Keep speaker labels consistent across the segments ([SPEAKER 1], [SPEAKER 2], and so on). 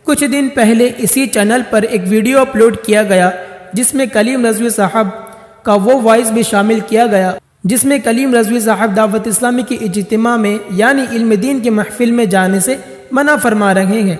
[SPEAKER 1] کچھ دن پہلے اسی چینل پر ایک ویڈیو اپلوڈ کیا گیا جس میں کلیم رضوی صاحب کا وہ وائس بھی شامل کیا گیا جس میں کلیم رضوی صاحب دعوت اسلامی کی اجتماع میں یعنی علم دین کی محفل میں جانے سے منع فرما رہے ہیں۔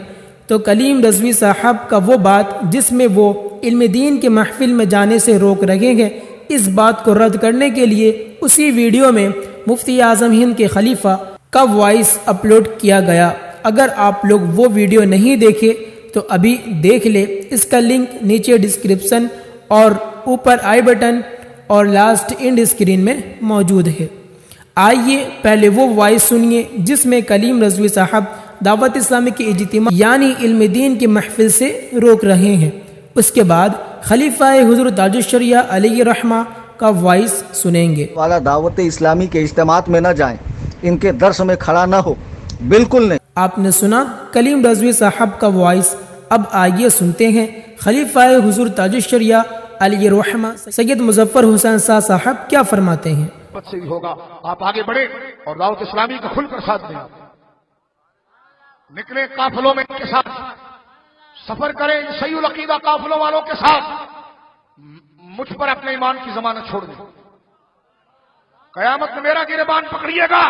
[SPEAKER 1] تو کلیم رضوی صاحب کا وہ بات جس میں وہ علم دین کے محفل میں جانے سے روک رہے ہیں، اس بات کو رد کرنے کے لیے اسی ویڈیو میں مفتی اعظم ہند کے خلیفہ کا وائس اپلوڈ کیا گیا۔ اگر آپ لوگ وہ ویڈیو نہیں دیکھے تو ابھی دیکھ لیں، اس کا لنک نیچے ڈسکرپشن اور اوپر آئی بٹن اور لاسٹ اینڈ اسکرین میں موجود ہے۔ آئیے پہلے وہ وائس سنیے جس میں کلیم رضوی صاحب دعوت اسلامی کی اجتماع یعنی علم دین کی محفل سے روک رہے ہیں، اس کے بعد خلیفہ حضور تاج الشریعہ علیہ رحمہ کا وائس سنیں گے۔
[SPEAKER 2] والا دعوت اسلامی کے اجتماعات میں نہ جائیں، ان کے درس میں کھڑا نہ ہو، بالکل نہیں۔
[SPEAKER 1] آپ نے سنا کلیم رضوی صاحب کا وائس، اب آئیے سنتے ہیں خلیفہ حضور تاج الشریعہ علیہ رحمہ سید مظفر حسین صاحب کیا فرماتے ہیں۔
[SPEAKER 3] سے بھی ہوگا، آپ آگے بڑھیں اور دعوت اسلامی کا کھل کر ساتھ دیں، نکلے قافلوں میں کے ساتھ سفر کریں، صحیح العقیدہ قافلوں والوں کے ساتھ، مجھ پر اپنے ایمان کی ضمانت چھوڑ دیں، قیامت میں میرا گریبان پکڑیے گا،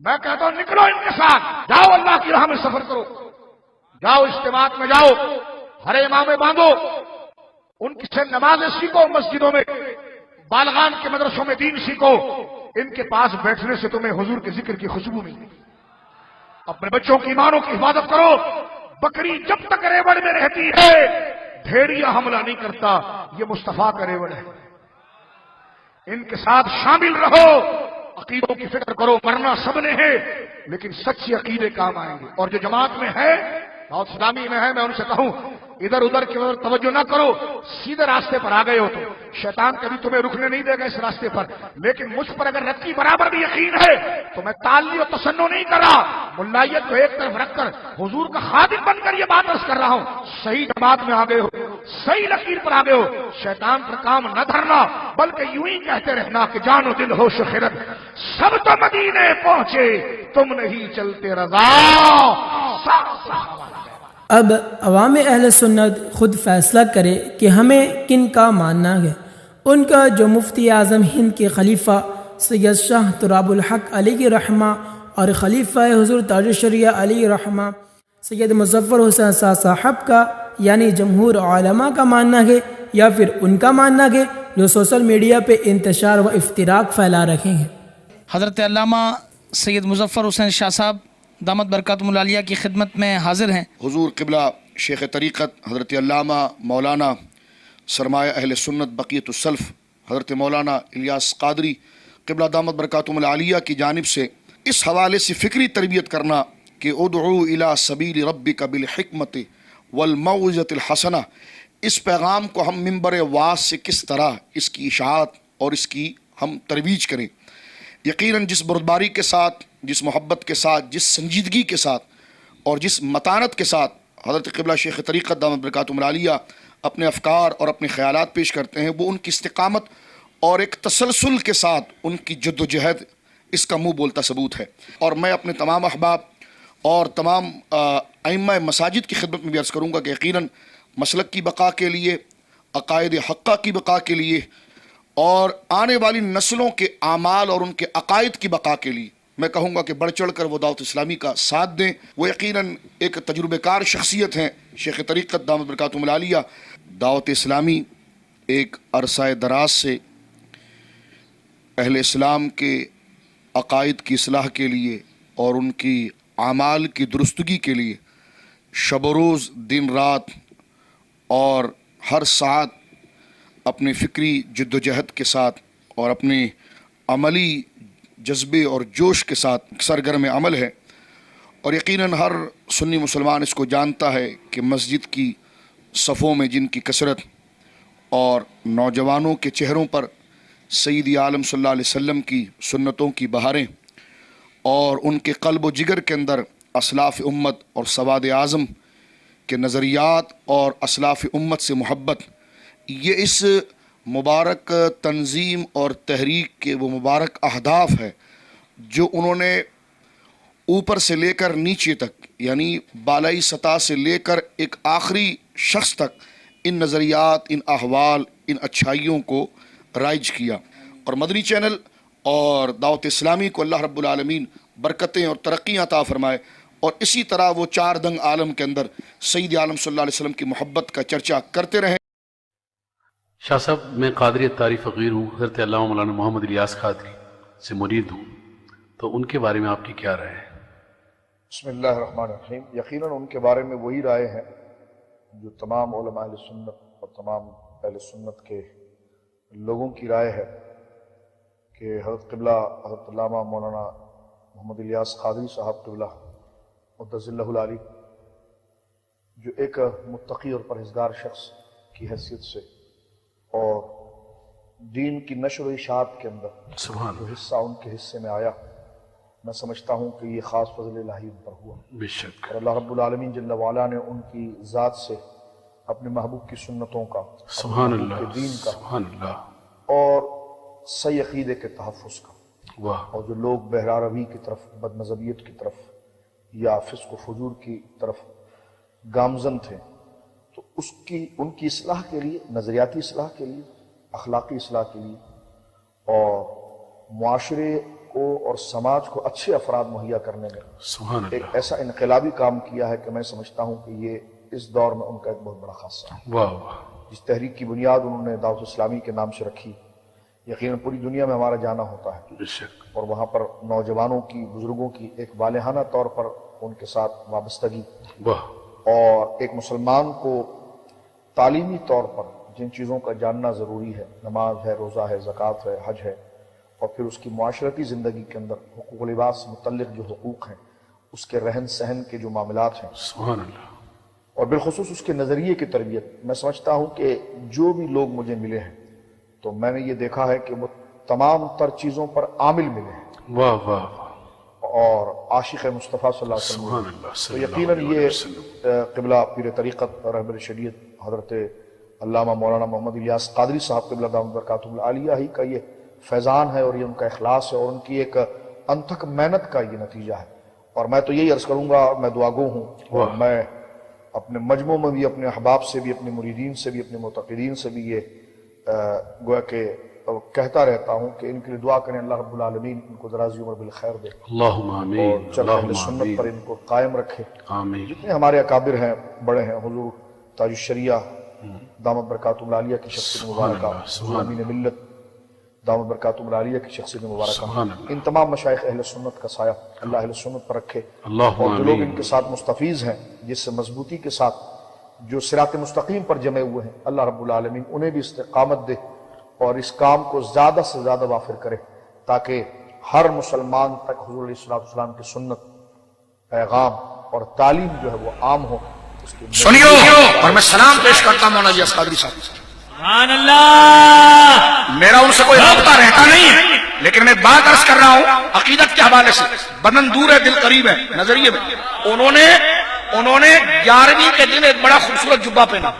[SPEAKER 3] میں کہتا ہوں نکلو ان کے ساتھ، جاؤ اللہ کی راہ میں سفر کرو، جاؤ اجتماعات میں جاؤ، ہر امام باندھو، ان کی سے نمازیں سیکھو، مسجدوں میں بالغان کے مدرسوں میں دین سیکھو، ان کے پاس بیٹھنے سے تمہیں حضور کے ذکر کی خوشبو ملے گی۔ اپنے بچوں کی ایمانوں کی حفاظت کرو، بکری جب تک ریوڑ میں رہتی ہے بھیڑیا حملہ نہیں کرتا، یہ مصطفیٰ کا ریوڑ ہے، ان کے ساتھ شامل رہو، عقیدوں کی فکر کرو، مرنا سب نے ہے لیکن سچے عقیدے کام آئیں گے۔ اور جو جماعت میں ہے دعوت اسلامی میں ہے، میں ان سے کہوں ادھر ادھر کی طرف توجہ نہ کرو، سیدھے راستے پر آ گئے ہو تو شیطان کبھی تمہیں رکنے نہیں دے گا اس راستے پر، لیکن مجھ پر اگر رتی برابر بھی یقین ہے تو میں تعلی و تسنو نہیں کر رہا، ملائیت کو ایک طرف رکھ کر حضور کا خادم بن کر یہ بات عرض کر رہا ہوں، صحیح جماعت میں آ گئے ہو، صحیح لکیر پر آ گئے ہو، شیطان پر کام نہ دھرنا، بلکہ یوں ہی کہتے رہنا کہ جان و دل ہوش و خرد سب تو مدینے پہنچے، تم نہیں چلتے رضا۔
[SPEAKER 1] اب عوام اہل سنت خود فیصلہ کرے کہ ہمیں کن کا ماننا ہے، ان کا جو مفتی اعظم ہند کے خلیفہ سید شاہ تراب الحق علیہ رحمہ اور خلیفہ حضور تاج الشریعہ علیہ رحمہ سید مظفر حسین صاحب کا یعنی جمہور علماء کا ماننا ہے، یا پھر ان کا ماننا ہے جو سوشل میڈیا پہ انتشار و افتراق پھیلا رکھے ہیں۔
[SPEAKER 4] حضرت علامہ سید مظفر حسین شاہ صاحب دامت برکاتہم العالیہ کی خدمت میں حاضر ہیں۔
[SPEAKER 5] حضور قبلہ شیخ طریقت حضرت علامہ مولانا سرمایہ اہل سنت بقیت السلف حضرت مولانا الیاس قادری قبلہ دامت برکاتہم العالیہ کی جانب سے اس حوالے سے فکری تربیت کرنا کہ ادعو الی سبیل ربک بالحکمت والموعظۃ الحسنہ، اس پیغام کو ہم ممبر واعظ سے کس طرح اس کی اشاعت اور اس کی ہم ترویج کریں۔ یقیناً جس بردباری کے ساتھ، جس محبت کے ساتھ، جس سنجیدگی کے ساتھ اور جس متانت کے ساتھ حضرت قبلہ شیخ طریقت دامت برکاتہم العالیہ اپنے افکار اور اپنے خیالات پیش کرتے ہیں، وہ ان کی استقامت اور ایک تسلسل کے ساتھ ان کی جد و جہد اس کا منہ بولتا ثبوت ہے۔ اور میں اپنے تمام احباب اور تمام ائمہ مساجد کی خدمت میں بھی عرض کروں گا کہ یقیناً مسلک کی بقا کے لیے، عقائد حقہ کی بقا کے لیے اور آنے والی نسلوں کے اعمال اور ان کے عقائد کی بقا کے لیے میں کہوں گا کہ بڑھ چڑھ کر وہ دعوت اسلامی کا ساتھ دیں۔ وہ یقیناً ایک تجربہ کار شخصیت ہیں، شیخ طریقت دامت برکاتہم العالیہ۔ دعوت اسلامی ایک عرصہ دراز سے اہل اسلام کے عقائد کی اصلاح کے لیے اور ان کی اعمال کی درستگی کے لیے شب و روز، دن رات اور ہر ساعت اپنی فکری جد و جہد کے ساتھ اور اپنے عملی جذبے اور جوش کے ساتھ سرگرم عمل ہے، اور یقیناً ہر سنی مسلمان اس کو جانتا ہے کہ مسجد کی صفوں میں جن کی کثرت اور نوجوانوں کے چہروں پر سیدی عالم صلی اللہ علیہ وسلم کی سنتوں کی بہاریں اور ان کے قلب و جگر کے اندر اسلاف امت اور سواد اعظم کے نظریات اور اسلاف امت سے محبت، یہ اس مبارک تنظیم اور تحریک کے وہ مبارک اہداف ہے جو انہوں نے اوپر سے لے کر نیچے تک یعنی بالائی سطح سے لے کر ایک آخری شخص تک ان نظریات، ان احوال، ان اچھائیوں کو رائج کیا. اور مدنی چینل اور دعوت اسلامی کو اللہ رب العالمین برکتیں اور ترقیاں عطا فرمائے، اور اسی طرح وہ چار دنگ عالم کے اندر سید عالم صلی اللہ علیہ وسلم کی محبت کا چرچا کرتے رہیں.
[SPEAKER 6] شاہ صاحب، میں قادری اتاری فقیر ہوں، حضرت علامہ مولانا محمد الیاس قادری سے مرید ہوں، تو ان کے بارے میں آپ کی کیا رائے ہے؟
[SPEAKER 3] بسم اللہ الرحمن الرحیم. یقیناً ان کے بارے میں وہی رائے ہیں جو تمام علماء اہل سنت اور تمام اہل سنت کے لوگوں کی رائے ہے کہ حضرت قبلہ حضرت علامہ مولانا محمد الیاس قادری صاحب قبلہ قدس اللہ العالی، جو ایک متقی اور پرہیزگار شخص کی حیثیت سے اور دین کی نشر و اشاعت کے اندر
[SPEAKER 6] سبحان
[SPEAKER 3] جو حصہ ان کے حصے میں آیا، میں سمجھتا ہوں کہ یہ خاص فضل الہی ان پر ہوا.
[SPEAKER 6] بے شک.
[SPEAKER 3] اور اللہ رب العالمین جل وعلا نے ان کی ذات سے اپنے محبوب کی سنتوں کا،
[SPEAKER 6] سبحان
[SPEAKER 3] اپنے محبوب
[SPEAKER 6] اللہ،
[SPEAKER 3] کے دین کا
[SPEAKER 6] سبحان اللہ،
[SPEAKER 3] اور صحیح عقیدے کے تحفظ کا.
[SPEAKER 6] واہ،
[SPEAKER 3] اور جو لوگ بہرا روی کی طرف، بد مذہبیت کی طرف یا فسق و فجور کی طرف گامزن تھے، تو ان کی اصلاح کے لیے، نظریاتی اصلاح کے لیے، اخلاقی اصلاح کے لیے، اور معاشرے کو اور سماج کو اچھے افراد مہیا کرنے میں
[SPEAKER 6] سبحان
[SPEAKER 3] ایک
[SPEAKER 6] اللہ،
[SPEAKER 3] ایسا انقلابی کام کیا ہے کہ میں سمجھتا ہوں کہ یہ اس دور میں ان کا ایک بہت بڑا خاصہ ہے.
[SPEAKER 6] واہ واہ،
[SPEAKER 3] جس تحریک کی بنیاد انہوں نے دعوت اسلامی کے نام سے رکھی، یقیناً پوری دنیا میں ہمارا جانا ہوتا ہے،
[SPEAKER 6] بے شک.
[SPEAKER 3] اور وہاں پر نوجوانوں کی، بزرگوں کی ایک والہانہ طور پر ان کے ساتھ وابستگی،
[SPEAKER 6] واہ،
[SPEAKER 3] اور ایک مسلمان کو تعلیمی طور پر جن چیزوں کا جاننا ضروری ہے، نماز ہے، روزہ ہے، زکوٰۃ ہے، حج ہے، اور پھر اس کی معاشرتی زندگی کے اندر حقوق لباس سے متعلق جو حقوق ہیں، اس کے رہن سہن کے جو معاملات ہیں،
[SPEAKER 6] سبحان اللہ،
[SPEAKER 3] اور بالخصوص اس کے نظریے کی تربیت. میں سمجھتا ہوں کہ جو بھی لوگ مجھے ملے ہیں تو میں نے یہ دیکھا ہے کہ وہ تمام تر چیزوں پر عامل ملے ہیں،
[SPEAKER 6] واہ واہ واہ،
[SPEAKER 3] اور عاشق مصطفیٰ صلی اللہ علیہ
[SPEAKER 6] سبحان
[SPEAKER 3] وسلم.
[SPEAKER 6] اللہ،
[SPEAKER 3] تو
[SPEAKER 6] صلی اللہ
[SPEAKER 3] یقیناً
[SPEAKER 6] علیہ
[SPEAKER 3] یہ
[SPEAKER 6] وسلم.
[SPEAKER 3] قبلہ پیر طریقت رہبر شریعت حضرت علامہ مولانا محمد الیاس قادری صاحب قبلہ دامت برکاتہ العالیہ ہی کا یہ فیضان ہے، اور یہ ان کا اخلاص ہے، اور ان کی ایک انتھک محنت کا یہ نتیجہ ہے. اور میں تو یہی عرض کروں گا، میں دعا گو ہوں، اور میں اپنے مجموع میں بھی، اپنے احباب سے بھی، اپنے مریدین سے بھی، اپنے معتقدین سے بھی یہ گویا کہ کہتا رہتا ہوں کہ ان کے لیے دعا کریں، اللہ رب العالمین ان کو دراز عمر بالخیر دے،
[SPEAKER 6] اللہم
[SPEAKER 3] اور
[SPEAKER 6] آمین،
[SPEAKER 3] چل اہل
[SPEAKER 6] اللہم
[SPEAKER 3] سنت پر
[SPEAKER 6] آمین،
[SPEAKER 3] ان کو قائم رکھے.
[SPEAKER 6] آمین.
[SPEAKER 3] جتنے ہمارے اکابر ہیں، بڑے ہیں، حضور تاج الشریعہ دامت برکاتہ العالیہ کی شخصیت مبارکہ، حضور امین ملت دامت برکاتہ العالیہ کی شخصیت مبارکہ،
[SPEAKER 6] سبحان اللہ،
[SPEAKER 3] ان تمام مشائخ اہل سنت کا سایہ اللہ اہل سنت پر رکھے.
[SPEAKER 6] اللہم
[SPEAKER 3] اور جو لوگ
[SPEAKER 6] آمین.
[SPEAKER 3] ان کے ساتھ مستفیض ہیں، جس سے مضبوطی کے ساتھ جو صراط مستقیم پر جمے ہوئے ہیں، اللہ رب العالمین انہیں بھی استقامت دے اور اس کام کو زیادہ سے زیادہ وافر کرے، تاکہ ہر مسلمان تک حضور علیہ السلام کی سنت، پیغام اور تعلیم جو ہے وہ عام ہو. اس کی
[SPEAKER 5] سنیو، اور میں سلام پیش کرتا ہوں مولانا الیاس قادری صاحب.
[SPEAKER 7] سبحان اللہ.
[SPEAKER 5] میرا ان سے کوئی رابطہ رہتا نہیں ہے، لیکن میں بات عرض کر رہا ہوں عقیدت کے حوالے سے. بدن دور ہے، دل قریب ہے. نظریے میں انہوں نے 11ویں کے دن ایک بڑا خوبصورت جبہ پہنا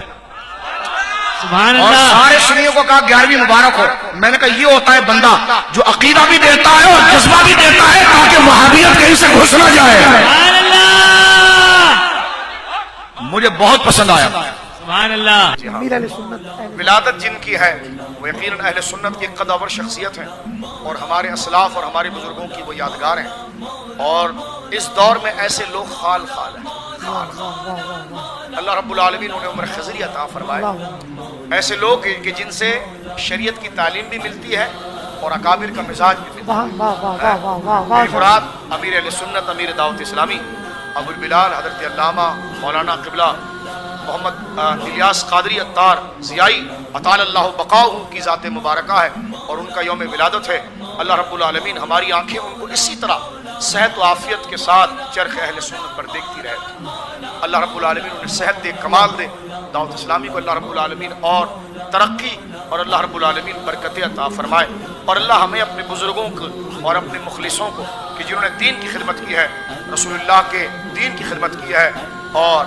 [SPEAKER 7] سبحان
[SPEAKER 5] اور
[SPEAKER 7] اللہ.
[SPEAKER 5] سارے سنیوں کو کہا 11ویں مبارک ہو. میں نے کہا یہ ہوتا ہے بندہ جو عقیدہ بھی دیتا ہے اور جذبہ بھی دیتا ہے، تاکہ وہابیت کہیں سے گھس نہ جائے.
[SPEAKER 7] سبحان اللہ.
[SPEAKER 5] مجھے بہت پسند آیا.
[SPEAKER 7] سبحان اللہ.
[SPEAKER 5] ولادت جن کی ہے وہ یقیناً اہل سنت کی قدور شخصیت ہیں، اور ہمارے اسلاف اور ہمارے بزرگوں کی وہ یادگار ہیں. اور اس دور میں ایسے لوگ خال خال ہیں. اللہ رب العالمین انہیں عمر خضری عطا فرمائے. ایسے لوگ کہ جن سے شریعت کی تعلیم بھی ملتی ہے اور اکابر کا مزاج بھی ملتا ہے. میری مراد امیر اہل سنت، امیر دعوت اسلامی ابو البلال حضرت علامہ مولانا قبلہ محمد الیاس قادری اتار ضیائی اطال اللہ بقاؤہ کی ذات مبارکہ ہے، اور ان کا یوم ولادت ہے. اللہ رب العالمین ہماری آنکھیں ان کو اسی طرح صحت و عافیت کے ساتھ چرخ اہل سنت پر دیکھتی رہے. اللہ رب العالمین انہیں صحت دے، کمال دے. دعوت اسلامی کو اللہ رب العالمین اور ترقی اور اللہ رب العالمین برکت عطا فرمائے. اور اللہ ہمیں اپنے بزرگوں کو اور اپنے مخلصوں کو کہ جنہوں نے دین کی خدمت کی ہے، رسول اللہ کے دین کی خدمت کی ہے،
[SPEAKER 3] اور